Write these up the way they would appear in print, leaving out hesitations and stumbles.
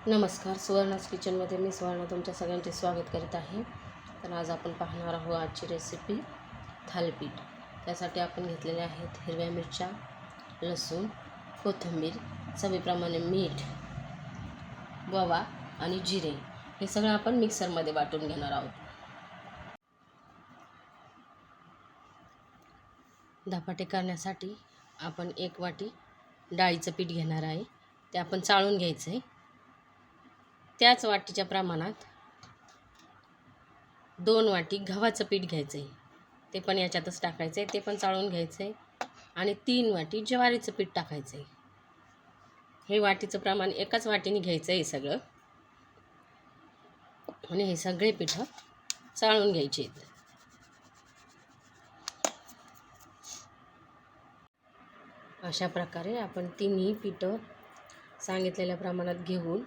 नमस्कार, सुवर्णास किचनमध्ये मी सुवर्ण तुमच्या सगळ्यांचे स्वागत करीत आहे. तर आज आपण पाहणार आहोत आजची रेसिपी थालीपीठ. त्यासाठी आपण घेतलेले आहेत हिरव्या मिरच्या, लसूण, कोथिंबीर, चवीप्रमाणे मीठ, ओवा आणि जिरे. हे सगळं आपण मिक्सरमध्ये वाटून घेणार आहोत. धपाटे करण्यासाठी आपण 1 वाटी डाळीचं पीठ घेणार आहे. ते आपण चाळून घ्यायचं आहे. त्याच वाटीच्या प्रमाणात 2 वाटी गव्हाचं पीठ घ्यायचं आहे. ते पण याच्यातच टाकायचं आहे. ते पण चाळून घ्यायचं आहे. आणि 3 वाटी ज्वारीचं पीठ टाकायचं आहे. हे वाटीचं प्रमाण एकाच वाटीने घ्यायचं आहे सगळं. आणि हे सगळे पीठं चाळून घ्यायचे आहेत. अशा प्रकारे आपण तिन्ही पीठं सांगितलेल्या प्रमाणात घेऊन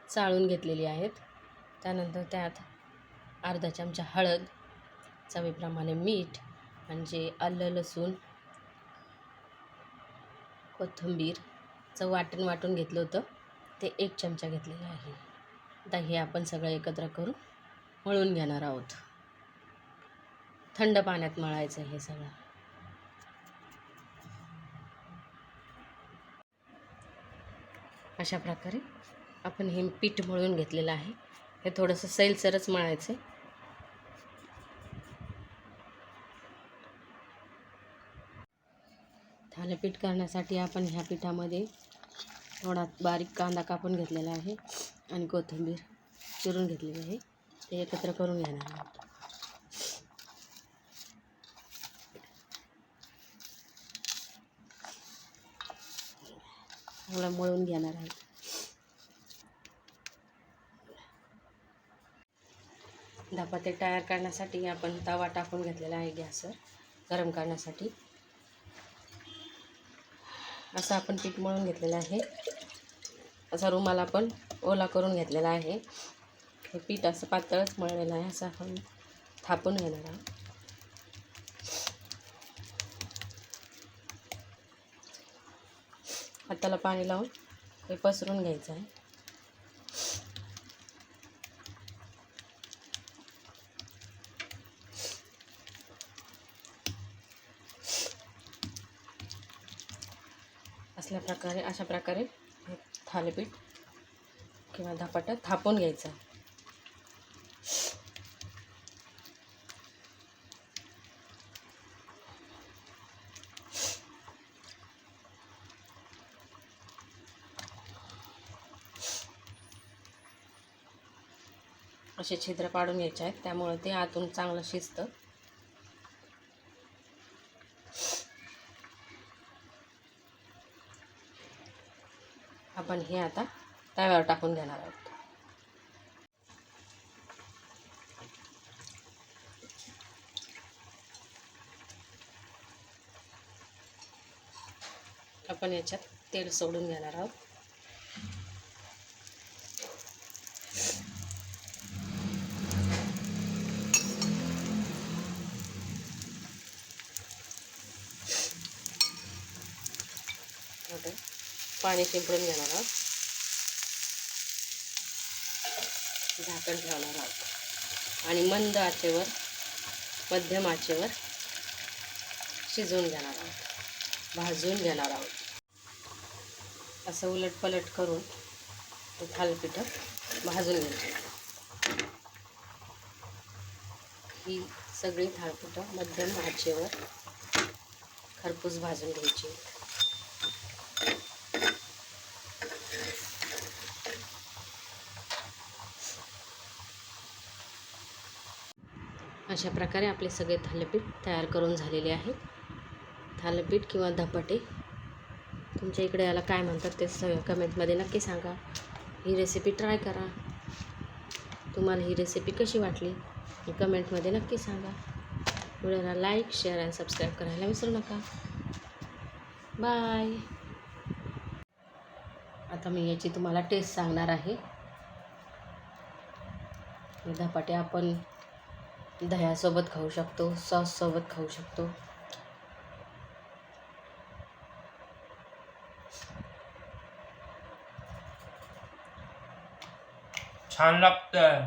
चाळून घेतलेली आहेत. त्यानंतर त्यात अर्धा चमचा हळद, चवीप्रमाणे मीठ, म्हणजे आलं, लसूण, कोथिंबीरचं वाटून घेतलं होतं ते 1 चमचा घेतलेलं आहे. आता हे आपण सगळं एकत्र करून मळून घेणार आहोत. थंड पाण्यात मळायचं हे सगळं. अशा प्रकारे आपण हे पीठ मळून घेतलेलं आहे. हे थोडंसं सैलसरच मळायचं आहे. थालीपीठ करण्यासाठी आपण ह्या पिठामध्ये थोडा बारीक कांदा कापून घेतलेला आहे आणि कोथिंबीर चिरून घेतलेली आहे. ते एकत्र करून घेणार आहोत. चांगलं मळून घेणार आहे. धपाटे तयार करण्यासाठी आपण तवा टाकून घेतलेला आहे गॅसवर गरम करण्यासाठी. असं आपण पीठ मळून घेतलेलं आहे. असा रुमाल आपण ओला करून घेतलेला आहे. हे पीठ असं पातळच मळलेलं आहे. असं आपण थापून घेणार आहोत. हाताला पाणी लावून हे पसरून घ्यायचं आहे. अशा प्रकारे हे थालीपीठ किंवा धपाटा थापून घ्यायचं. असे छिद्र पाडून घ्यायचे आहेत, त्यामुळे ते आतून चांगलं शिजतं. आपण हे आता तव्यावर टाकून घेणार आहोत. आपण याच्यात तेल सोडून घेणार आहोत. पाणी शिंपडून घेणार आहोत. झाकण ठेवणार आहोत आणि मंद आचेवर, मध्यम आचेवर शिजवून घेणार आहोत, भाजून घेणार आहोत. असं उलटपलट करून ते थालीपीठ भाजून घ्यायचे. ही सगळी थालीपीठ मध्यम आचेवर खरपूस भाजून घ्यायची. अशा प्रकारे आपले सगळे थालीपीठ तयार करून झालेले आहेत. थालीपीठ किंवा धपाटे, तुमच्या इकडे याला काय म्हणतात ते सगळं कमेंटमध्ये नक्की सांगा. ही रेसिपी ट्राय करा. तुम्हाला ही रेसिपी कशी वाटली हे कमेंटमध्ये नक्की सांगा. व्हिडिओला लाईक, शेअर आणि सबस्क्राईब करायला विसरू नका. बाय. आता मी याची तुम्हाला टेस्ट सांगणार आहे. हे धपाटे आपण दह्यासोबत खाऊ शकतो, सॉससोबत खाऊ शकतो. छान लागतं.